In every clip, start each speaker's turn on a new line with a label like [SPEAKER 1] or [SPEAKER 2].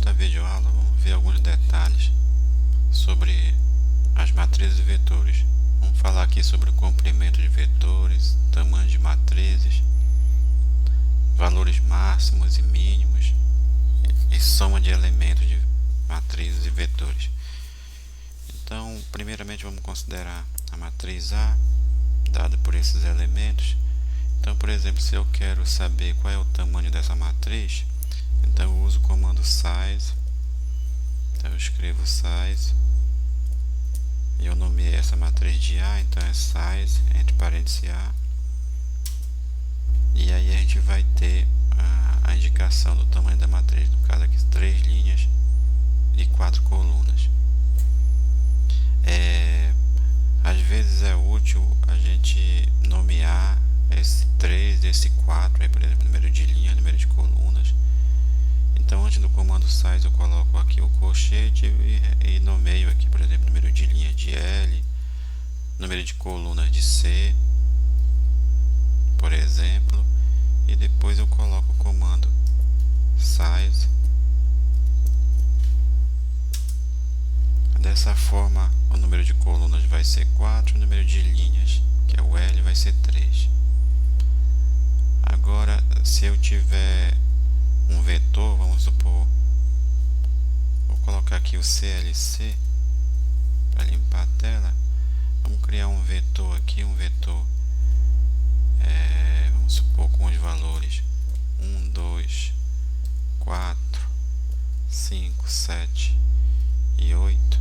[SPEAKER 1] Nesta videoaula vamos ver alguns detalhes sobre as matrizes e vetores. Vamos falar aqui sobre o comprimento de vetores, tamanho de matrizes, valores máximos e mínimos e soma de elementos de matrizes e vetores. Então, primeiramente vamos considerar a matriz A, dada por esses elementos. Então, por exemplo, se eu quero saber qual é o tamanho dessa matriz, então eu uso o comando size. Então eu escrevo size e eu nomeei essa matriz de A, então é size, entre parênteses A. E aí a gente vai ter a indicação do tamanho da matriz, no caso aqui 3 linhas e 4 colunas. Às vezes é útil a gente nomear esse 3, esse 4, aí, por exemplo, número de linhas, número de colunas. Então, antes do comando size, eu coloco aqui o colchete e nomeio aqui, por exemplo, número de linha de L, número de colunas de C, por exemplo, e depois eu coloco o comando size. Dessa forma, o número de colunas vai ser 4, o número de linhas, que é o L, vai ser 3. Agora, se eu tiver um vetor, vamos supor, vou colocar aqui o CLC para limpar a tela. Vamos criar um vetor aqui, vamos supor com os valores 1, 2, 4, 5, 7 e 8.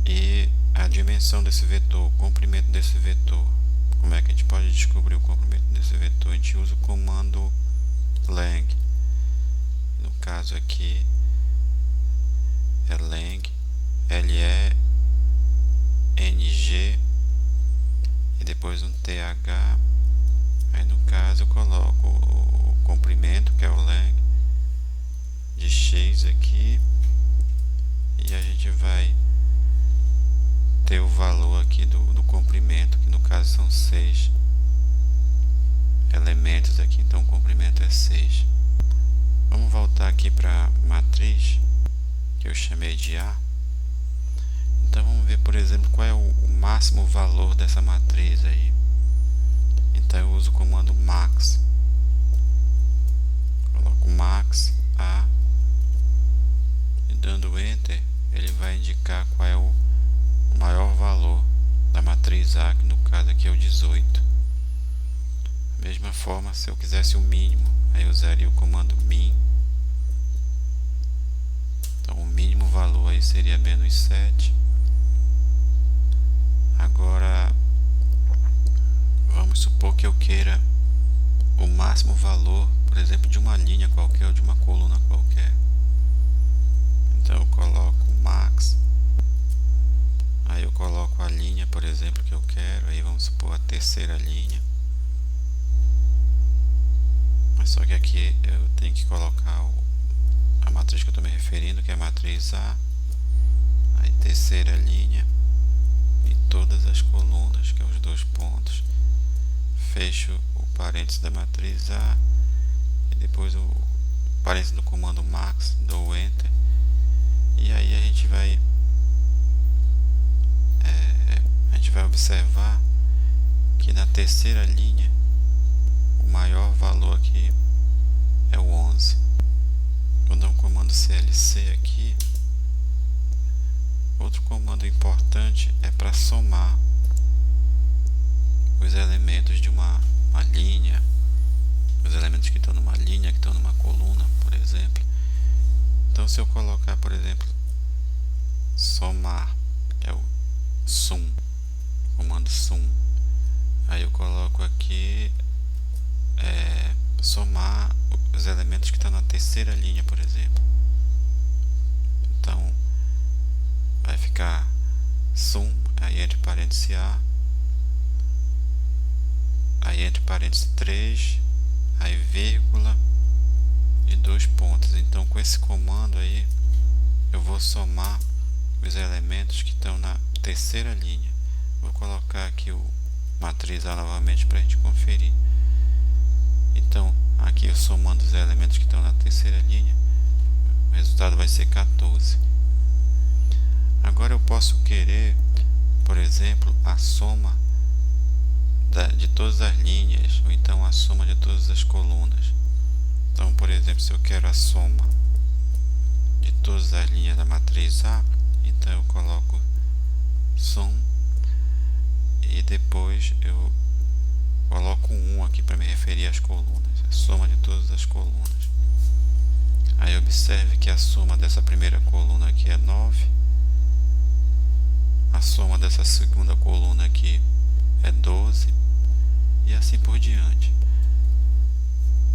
[SPEAKER 1] E a dimensão desse vetor, o comprimento desse vetor. Como é que a gente pode descobrir o comprimento desse vetor? A gente usa o comando lang. No caso aqui é lang, L-E-N-G, e depois um TH. Aí no caso eu coloco o comprimento, que é o lang, de x aqui, e a gente vai ter o valor aqui do comprimento, que no caso são 6 elementos aqui, então o comprimento é 6. Vamos voltar aqui para a matriz que eu chamei de A. Então vamos ver, por exemplo, qual é o máximo valor dessa matriz aí. Então eu uso o comando max, coloco max A e dando enter ele vai indicar qual é o maior valor da matriz A, que no caso aqui é o 18. Da mesma forma, se eu quisesse o mínimo, aí eu usaria o comando min. Então o mínimo valor aí seria menos 7. Agora vamos supor que eu queira o máximo valor, por exemplo, de uma linha qualquer ou de uma coluna qualquer. Então eu coloco max. Aí eu coloco a linha, por exemplo, que eu quero. Aí vamos supor a terceira linha. Mas só que aqui eu tenho que colocar a matriz que eu estou me referindo, que é a matriz A. Aí terceira linha. E todas as colunas, que é os 2 pontos. Fecho o parênteses da matriz A. E depois o parênteses do comando max, dou enter. E aí a gente vai observar que na terceira linha o maior valor aqui é o 11. Vou dar um comando CLC aqui. Outro comando importante é para somar os elementos de uma linha, os elementos que estão numa linha, que estão numa coluna, por exemplo. Então, se eu colocar, por exemplo, somar, que é o sum, comando sum, aí eu coloco aqui somar os elementos que estão na terceira linha, por exemplo. Então vai ficar sum, aí entre parênteses A, aí entre parênteses 3, aí vírgula e 2 pontos. Então com esse comando aí eu vou somar os elementos que estão na terceira linha. Vou colocar aqui o matriz A novamente para a gente conferir. Então Aqui eu somando os elementos que estão na terceira linha, o resultado vai ser 14. Agora eu posso querer, por exemplo, a soma de todas as linhas, ou então a soma de todas as colunas. Então, por exemplo, se eu quero a soma de todas as linhas da matriz A, então eu coloco sum e depois eu coloco 1 aqui para me referir às colunas, a soma de todas as colunas. Aí observe que a soma dessa primeira coluna aqui é 9, a soma dessa segunda coluna aqui é 12 e assim por diante.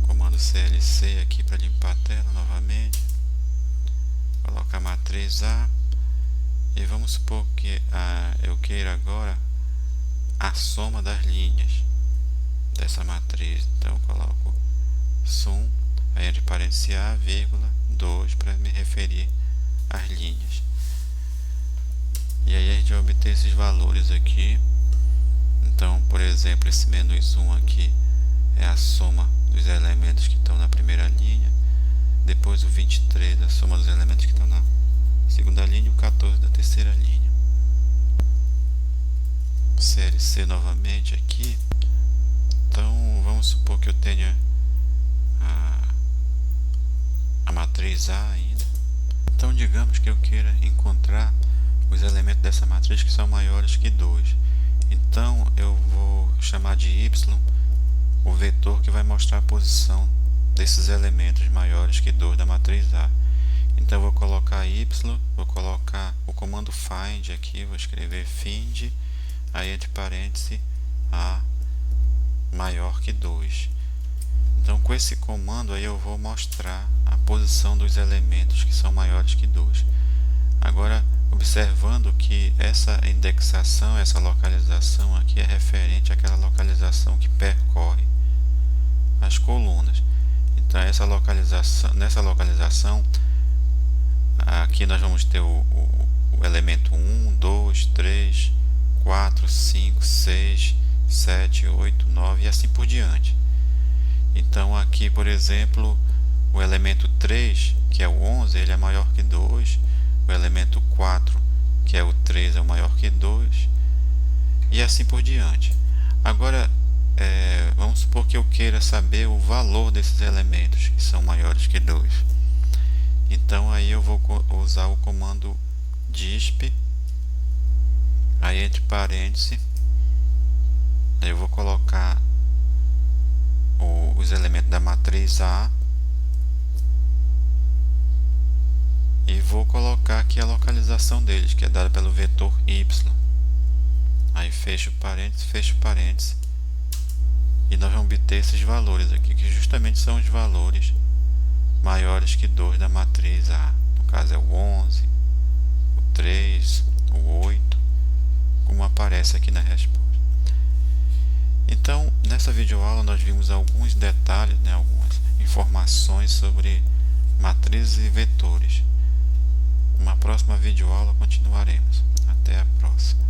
[SPEAKER 1] Comando CLC aqui para limpar a tela novamente. Colocar a matriz A e vamos supor que eu queira agora a soma das linhas dessa matriz. Então eu coloco sum, aí entre parênteses A, vírgula, 2 para me referir às linhas. E aí a gente vai obter esses valores aqui. Então, por exemplo, esse -1 aqui é a soma dos elementos que estão na primeira linha. Depois o 23, a soma dos elementos que estão na segunda linha, e o 14 da terceira linha. CLC novamente aqui. Então, vamos supor que eu tenha a matriz A ainda. Então, digamos que eu queira encontrar os elementos dessa matriz que são maiores que 2. Então, eu vou chamar de y o vetor que vai mostrar a posição desses elementos maiores que 2 da matriz A. Então, eu vou colocar y, vou colocar o comando find aqui, vou escrever find, aí entre parênteses A maior que 2. Então, com esse comando aí eu vou mostrar a posição dos elementos que são maiores que 2. Agora, observando que essa indexação, essa localização aqui é referente àquela localização que percorre as colunas. Então, nessa localização, aqui nós vamos ter o elemento 1, 2, 3, 4, 5, 6, 7, 8, 9 e assim por diante. Então, aqui, por exemplo, o elemento 3, que é o 11, ele é maior que 2. O elemento 4, que é o 3, é o maior que 2. E assim por diante. Agora, vamos supor que eu queira saber o valor desses elementos que são maiores que 2. Então, aí eu vou usar o comando disp, aí entre parênteses, eu vou colocar os elementos da matriz A e vou colocar aqui a localização deles, que é dada pelo vetor y. Aí fecho parênteses, e nós vamos obter esses valores aqui, que justamente são os valores maiores que 2 da matriz A. No caso é o 11, o 3, o 8, como aparece aqui na resposta. Então, nessa videoaula nós vimos alguns detalhes, algumas informações sobre matrizes e vetores. Numa próxima videoaula continuaremos. Até a próxima.